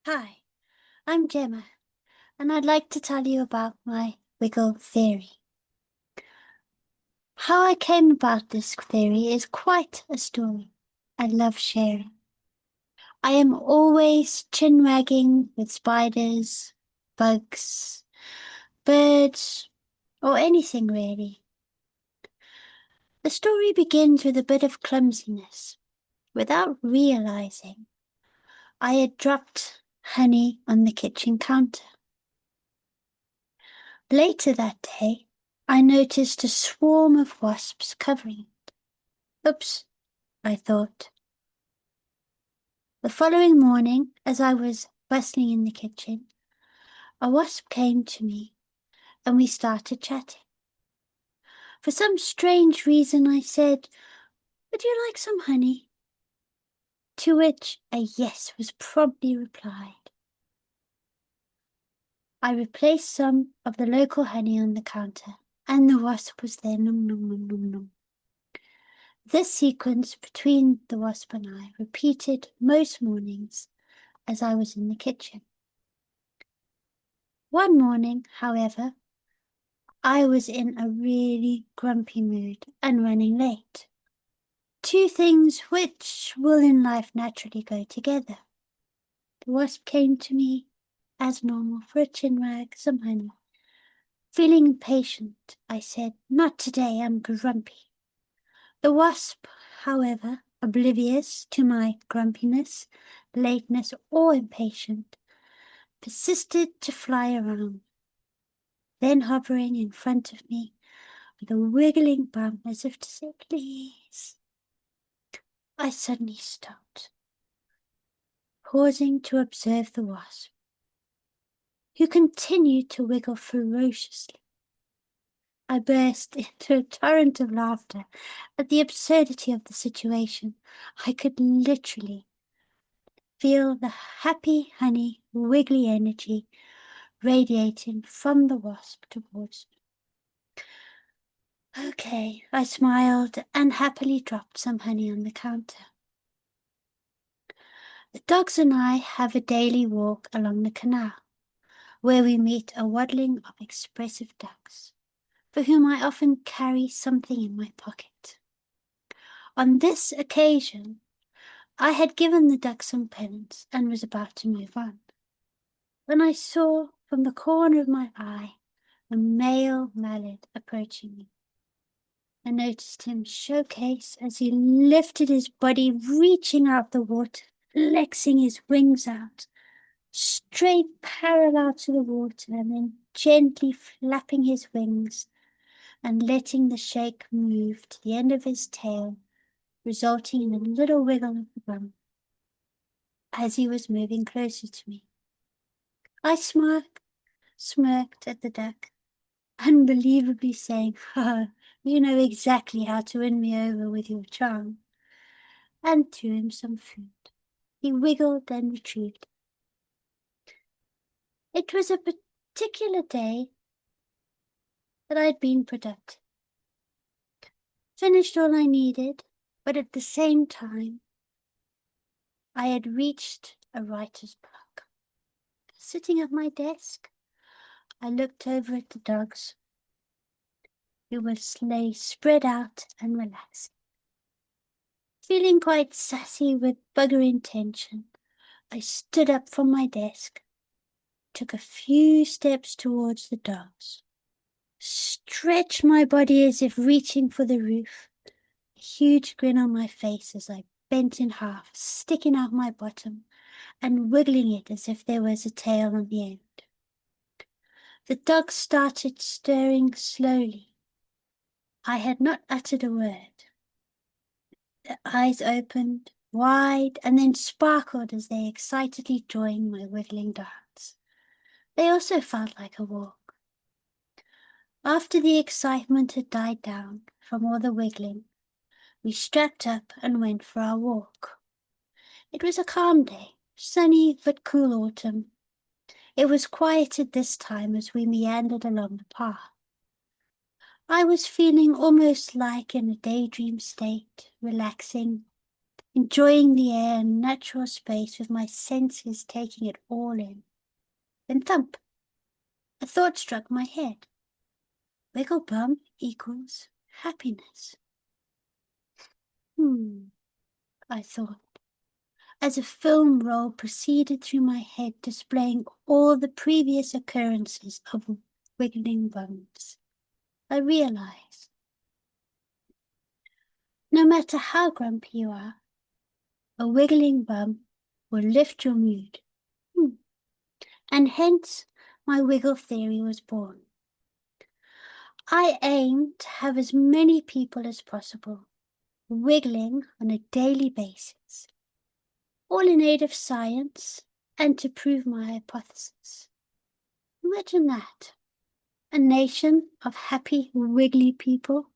Hi, I'm Gemma, and I'd like to tell you about my wiggle theory. How I came about this theory is quite a story I love sharing. I am always chin-wagging with spiders, bugs, birds, or anything really. The story begins with a bit of clumsiness. Without realizing, I had dropped honey on the kitchen counter. Later that day, I noticed a swarm of wasps covering it. Oops, I thought. The following morning, as I was bustling in the kitchen, a wasp came to me and we started chatting. For some strange reason, I said, "Would you like some honey?" To which a yes was promptly replied. I replaced some of the local honey on the counter, and the wasp was there. Nom, nom, nom, nom, nom. This sequence between the wasp and I repeated most mornings as I was in the kitchen. One morning, however, I was in a really grumpy mood and running late. Two things which will in life naturally go together. The wasp came to me, as normal, for a chin wag, some honey. Feeling impatient, I said, "Not today, I'm grumpy." The wasp, however, oblivious to my grumpiness, lateness, or impatience, persisted to fly around, then hovering in front of me with a wiggling bum as if to say, "Please." I suddenly stopped, pausing to observe the wasp, who continued to wiggle ferociously. I burst into a torrent of laughter at the absurdity of the situation. I could literally feel the happy, honey, wiggly energy radiating from the wasp towards me. Okay, I smiled and happily dropped some honey on the counter. The dogs and I have a daily walk along the canal, where we meet a waddling of expressive ducks, for whom I often carry something in my pocket. On this occasion, I had given the duck some pence and was about to move on, when I saw from the corner of my eye a male mallard approaching me. I noticed him showcase as he lifted his body, reaching out the water, flexing his wings out, straight parallel to the water, and then gently flapping his wings and letting the shake move to the end of his tail, resulting in a little wiggle of the bum as he was moving closer to me. I smirked at the duck, unbelievably saying, "Ha, you know exactly how to win me over with your charm," and threw him some food. He wiggled and retrieved. It was a particular day that I'd been productive. Finished all I needed, but at the same time, I had reached a writer's block. Sitting at my desk, I looked over at the dogs, who were lay spread out and relaxing. Feeling quite sassy with bugger intention, I stood up from my desk, took a few steps towards the dogs, stretched my body as if reaching for the roof, a huge grin on my face as I bent in half, sticking out my bottom and wiggling it as if there was a tail on the end. The dogs started stirring slowly. I had not uttered a word. Their eyes opened wide and then sparkled as they excitedly joined my wiggling dance. They also felt like a walk. After the excitement had died down from all the wiggling, we strapped up and went for our walk. It was a calm day, sunny but cool autumn. It was quiet at this time as we meandered along the path. I was feeling almost like in a daydream state, relaxing, enjoying the air and natural space with my senses taking it all in. Then thump, a thought struck my head. Wiggle bum equals happiness. I thought, as a film roll proceeded through my head, displaying all the previous occurrences of wiggling bums. I realized, no matter how grumpy you are, a wiggling bum will lift your mood. And hence my wiggle theory was born. I aim to have as many people as possible wiggling on a daily basis, all in aid of science and to prove my hypothesis. Imagine that. A nation of happy, wiggly people